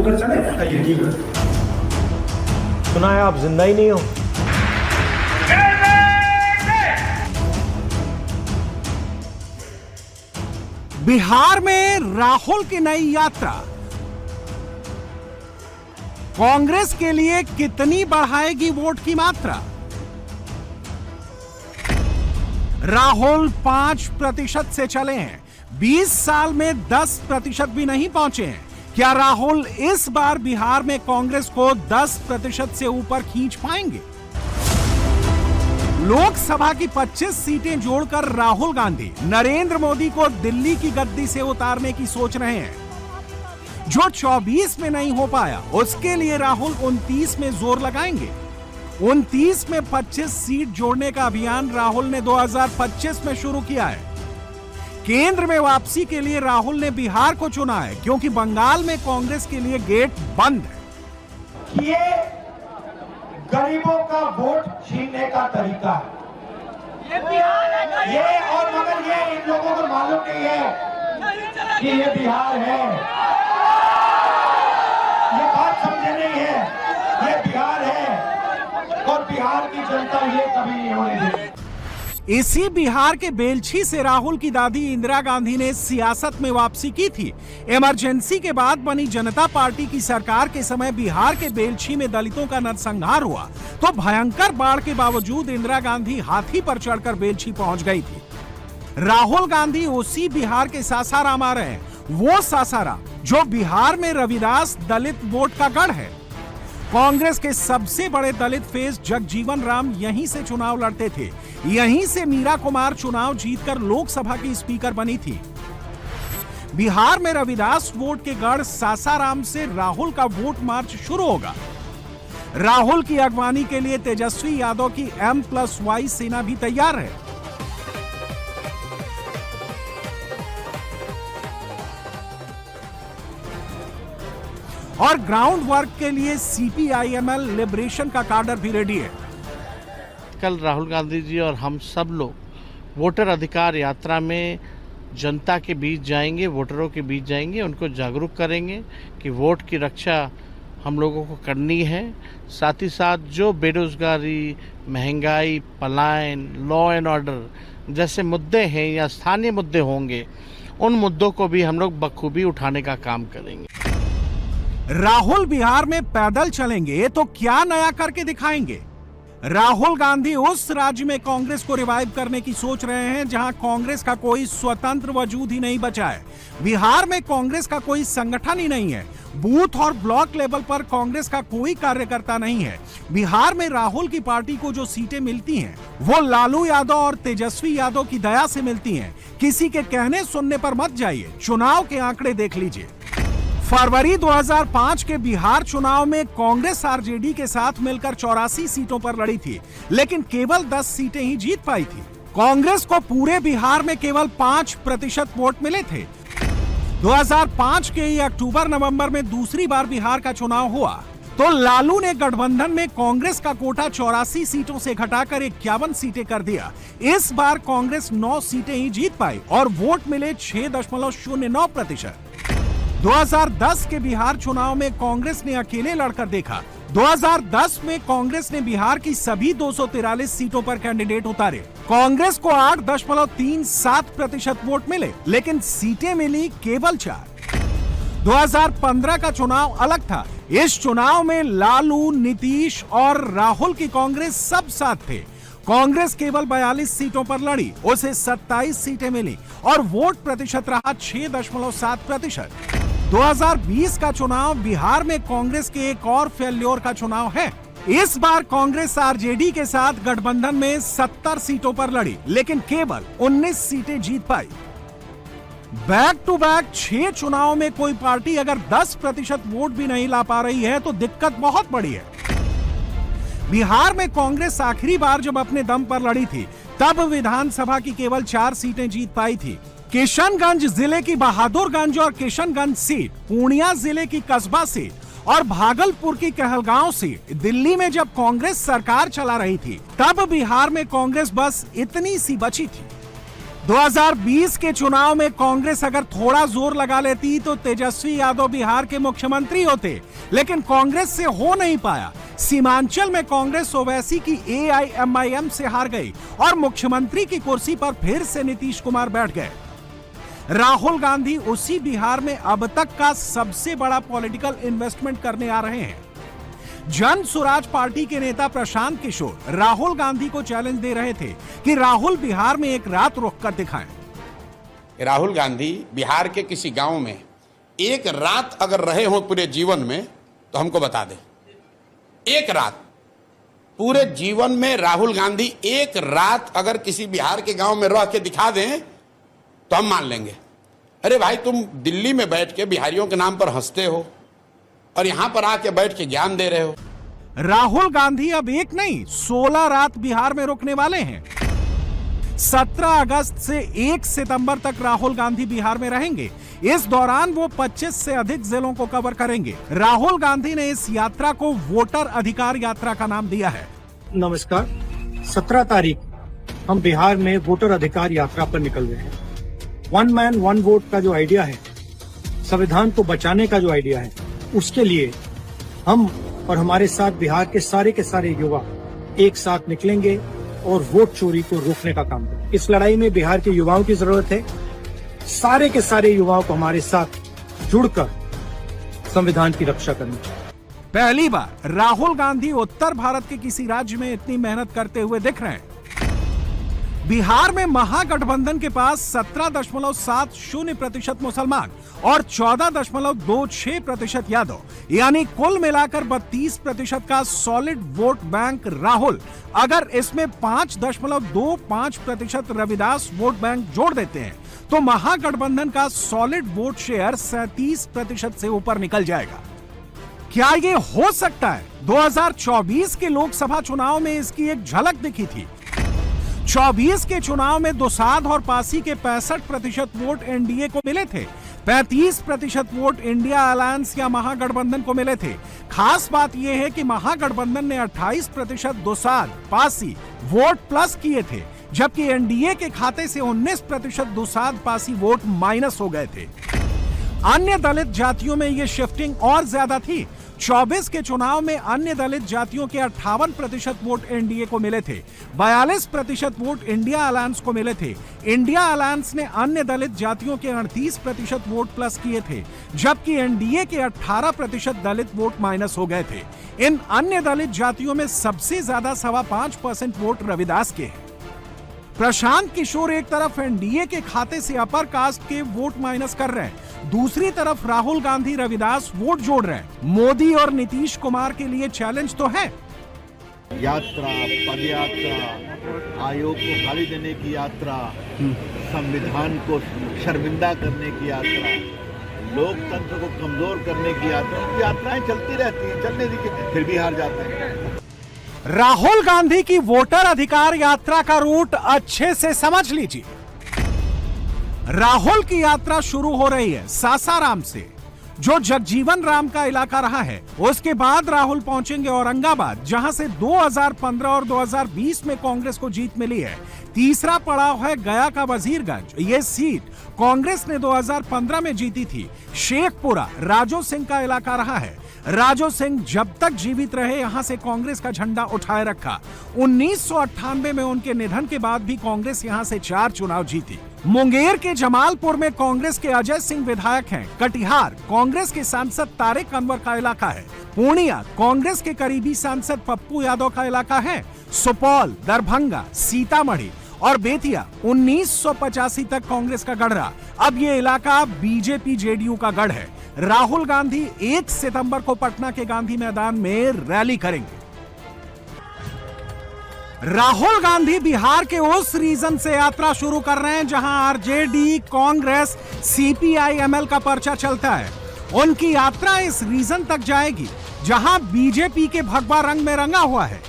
बोलकर चले। आइए, ठीक है। सुना है आप जिंदा ही नहीं हो। बिहार में राहुल की नई यात्रा कांग्रेस के लिए कितनी बढ़ाएगी वोट की मात्रा? राहुल 5% से चले हैं, 20 साल में 10% भी नहीं पहुंचे हैं। क्या राहुल इस बार बिहार में कांग्रेस को 10% से ऊपर खींच पाएंगे? लोकसभा की 25 सीटें जोड़कर राहुल गांधी नरेंद्र मोदी को दिल्ली की गद्दी से उतारने की सोच रहे हैं। जो 24 में नहीं हो पाया, उसके लिए राहुल 29 में जोर लगाएंगे। 29 में 25 सीट जोड़ने का अभियान राहुल ने 2025 में शुरू किया है। केंद्र में वापसी के लिए राहुल ने बिहार को चुना है, क्योंकि बंगाल में कांग्रेस के लिए गेट बंद है। ये गरीबों का वोट छीनने का तरीका है ये, और मगर ये इन लोगों को मालूम नहीं है कि ये बिहार है। ये बात समझे नहीं है, ये बिहार है और बिहार की जनता ये कभी नहीं होने देगी। इसी बिहार के बेलछी से राहुल की दादी इंदिरा गांधी ने सियासत में वापसी की थी। इमरजेंसी के बाद बनी जनता पार्टी की सरकार के समय बिहार के बेलछी में दलितों का नरसंहार हुआ, तो भयंकर बाढ़ के बावजूद इंदिरा गांधी हाथी पर चढ़कर बेलछी पहुंच गई थी। राहुल गांधी उसी बिहार के सासाराम आ रहे हैं, वो सासाराम जो बिहार में रविदास दलित वोट का गढ़ है। कांग्रेस के सबसे बड़े दलित फेस जगजीवन राम यहीं से चुनाव लड़ते थे। यहीं से मीरा कुमार चुनाव जीतकर लोकसभा की स्पीकर बनी थी। बिहार में रविदास वोट के गढ़ सासाराम से राहुल का वोट मार्च शुरू होगा। राहुल की अगवानी के लिए तेजस्वी यादव की M+Y सेना भी तैयार है। और ग्राउंड वर्क के लिए CPIML लिबरेशन का काडर भी रेडी है। कल राहुल गांधी जी और हम सब लोग वोटर अधिकार यात्रा में जनता के बीच जाएंगे, वोटरों के बीच जाएंगे, उनको जागरूक करेंगे कि वोट की रक्षा हम लोगों को करनी है। साथ ही साथ जो बेरोजगारी, महंगाई, पलायन, लॉ एंड ऑर्डर जैसे मुद्दे हैं या स्थानीय मुद्दे होंगे, उन मुद्दों को भी हम लोग बखूबी उठाने का काम करेंगे। राहुल बिहार में पैदल चलेंगे तो क्या नया करके दिखाएंगे? राहुल गांधी उस राज्य में कांग्रेस को रिवाइव करने की सोच रहे हैं जहां कांग्रेस का कोई स्वतंत्र वजूद ही नहीं बचा है। बिहार में कांग्रेस का कोई संगठन ही नहीं है। बूथ और ब्लॉक लेवल पर कांग्रेस का कोई कार्यकर्ता नहीं है। बिहार में राहुल की पार्टी को जो सीटें मिलती हैं, वो लालू यादव और तेजस्वी यादव की दया से मिलती हैं। किसी के कहने सुनने पर मत जाइए, चुनाव के आंकड़े देख लीजिए। फरवरी 2005 के बिहार चुनाव में कांग्रेस आरजेडी के साथ मिलकर 84 सीटों पर लड़ी थी, लेकिन केवल 10 सीटें ही जीत पाई थी। कांग्रेस को पूरे बिहार में केवल 5% वोट मिले थे। 2005 के ही अक्टूबर-नवंबर में दूसरी बार बिहार का चुनाव हुआ तो लालू ने गठबंधन में कांग्रेस का कोटा 84 सीटों से घटाकर 51 सीटें कर दिया। इस बार कांग्रेस 9 सीटें ही जीत पाई और वोट मिले 6.09%। 2010 के बिहार चुनाव में कांग्रेस ने अकेले लड़कर देखा। 2010 में कांग्रेस ने बिहार की सभी 243 सीटों पर कैंडिडेट उतारे। कांग्रेस को 8.37% वोट मिले, लेकिन सीटें मिली केवल 4। 2015 का चुनाव अलग था। इस चुनाव में लालू, नीतीश और राहुल की कांग्रेस सब साथ थे। कांग्रेस केवल 42 सीटों पर लड़ी, उसे 27 सीटें मिली और वोट प्रतिशत रहा 6.7%। 2020 का चुनाव बिहार में कांग्रेस के एक और फेल्योर का चुनाव है। इस बार कांग्रेस आरजेडी के साथ गठबंधन में 70 सीटों पर लड़ी, लेकिन केवल 19 सीटें जीत पाई। बैक टू बैक 6 चुनाव में कोई पार्टी अगर 10% वोट भी नहीं ला पा रही है तो दिक्कत बहुत बड़ी है। बिहार में कांग्रेस आखिरी बार जब अपने दम पर लड़ी थी, तब विधानसभा की केवल 4 सीटें जीत पाई थी। किशनगंज जिले की बहादुरगंज और किशनगंज सीट, पूर्णिया जिले की कस्बा सीट और भागलपुर की कहलगांव सीट दिल्ली में जब कांग्रेस सरकार चला रही थी, तब बिहार में कांग्रेस बस इतनी सी बची थी। 2020 के चुनाव में कांग्रेस अगर थोड़ा जोर लगा लेती तो तेजस्वी यादव बिहार के मुख्यमंत्री होते, लेकिन कांग्रेस से हो नहीं पाया। सीमांचल में कांग्रेस ओवैसी की AIMIM से हार गई और मुख्यमंत्री की कुर्सी पर फिर से नीतीश कुमार बैठ गए। राहुल गांधी उसी बिहार में अब तक का सबसे बड़ा पॉलिटिकल इन्वेस्टमेंट करने आ रहे हैं। जन स्वराज पार्टी के नेता प्रशांत किशोर राहुल गांधी को चैलेंज दे रहे थे कि राहुल बिहार में एक रात रुक कर दिखाएं। राहुल गांधी बिहार के किसी गांव में एक रात अगर रहे हो पूरे जीवन में तो हमको बता दें। एक रात पूरे जीवन में राहुल गांधी एक रात अगर किसी बिहार के गांव में रह के दिखा दें तो हम मान लेंगे। अरे भाई, तुम दिल्ली में बैठ के बिहारियों के नाम पर हंसते हो और यहां पर आके बैठ के ज्ञान दे रहे हो। राहुल गांधी अब एक नहीं 16 रात बिहार में रुकने वाले हैं। 17 अगस्त से 1 सितंबर तक राहुल गांधी बिहार में रहेंगे। इस दौरान वो 25 से अधिक जिलों को कवर करेंगे। राहुल गांधी ने इस यात्रा को वोटर अधिकार यात्रा का नाम दिया है। नमस्कार, 17 तारीख हम बिहार में वोटर अधिकार यात्रा पर निकल रहे हैं। वन मैन वन वोट का जो आइडिया है, संविधान को बचाने का जो आइडिया है, उसके लिए हम और हमारे साथ बिहार के सारे युवा एक साथ निकलेंगे और वोट चोरी को रोकने का काम करेंगे। इस लड़ाई में बिहार के युवाओं की जरूरत है। सारे के सारे युवाओं को हमारे साथ जुड़कर संविधान की रक्षा करनी चाहिए। पहली बार राहुल गांधी उत्तर भारत के किसी राज्य में इतनी मेहनत करते हुए दिख रहे हैं। बिहार में महागठबंधन के पास 17.70% मुसलमान और 14.26% यादव, यानी कुल मिलाकर 32% का सॉलिड वोट बैंक राहुल। अगर इसमें 5.25% रविदास वोट बैंक जोड़ देते हैं तो महागठबंधन का सॉलिड वोट शेयर 37% से ऊपर निकल जाएगा। क्या ये हो सकता है? 2024 के लोकसभा चुनाव में इसकी एक झलक दिखी थी। 24 के चुनाव में दोसाध और पासी के 65% वोट एनडीए को मिले थे। 35% वोट इंडिया अलायंस या महागठबंधन को मिले थे। खास बात यह है कि महागठबंधन ने 28% दोसाध पासी वोट प्लस किए थे, जबकि एनडीए के खाते से 19% दोसाध पासी वोट माइनस हो गए थे। अन्य दलित जातियों में यह शिफ्टिंग और ज्यादा थी। 24 के चुनाव में अन्य दलित जातियों के 58% वोट एनडीए को मिले थे। 42% वोट इंडिया अलायंस को मिले थे। इंडिया अलायंस ने अन्य दलित जातियों के 38% वोट प्लस किए थे, जबकि एनडीए के 18% दलित वोट माइनस हो गए थे। इन अन्य दलित जातियों में सबसे ज्यादा 5.25% वोट रविदास के हैं। प्रशांत किशोर एक तरफ एनडीए के खाते से अपर कास्ट के वोट माइनस कर रहे हैं, दूसरी तरफ राहुल गांधी रविदास वोट जोड़ रहे हैं। मोदी और नीतीश कुमार के लिए चैलेंज तो है। यात्रा, पदयात्रा, आयोग को गाली देने की यात्रा, संविधान को शर्मिंदा करने की यात्रा, लोकतंत्र को कमजोर करने की यात्रा, यात्राएं चलती रहती हैं, चलने दीजिए, फिर भी हार जाते हैं। राहुल गांधी की वोटर अधिकार यात्रा का रूट अच्छे से समझ लीजिए। राहुल की यात्रा शुरू हो रही है सासाराम से, जो जगजीवन राम का इलाका रहा है। उसके बाद राहुल पहुंचेंगे औरंगाबाद, जहां से 2015 और 2020 में कांग्रेस को जीत मिली है। तीसरा पड़ाव है गया का वजीरगंज। ये सीट कांग्रेस ने 2015 में जीती थी। शेखपुरा राजो सिंह का इलाका रहा है। राजो सिंह जब तक जीवित रहे यहां से कांग्रेस का झंडा उठाए रखा। 1998 में उनके निधन के बाद भी कांग्रेस यहां से 4 चुनाव जीती। मुंगेर के जमालपुर में कांग्रेस के अजय सिंह विधायक हैं। कटिहार कांग्रेस के सांसद तारिक अनवर का इलाका है। पूर्णिया कांग्रेस के करीबी सांसद पप्पू यादव का इलाका है। सुपौल, दरभंगा, सीतामढ़ी और बेतिया 1985 तक कांग्रेस का गढ़ रहा। अब ये इलाका बीजेपी जेडीयू का गढ़ है। राहुल गांधी 1 सितंबर को पटना के गांधी मैदान में रैली करेंगे। राहुल गांधी बिहार के उस रीजन से यात्रा शुरू कर रहे हैं जहां आरजेडी, कांग्रेस, सीपीआई-एमएल का पर्चा चलता है। उनकी यात्रा इस रीजन तक जाएगी जहां बीजेपी के भगवा रंग में रंगा हुआ है।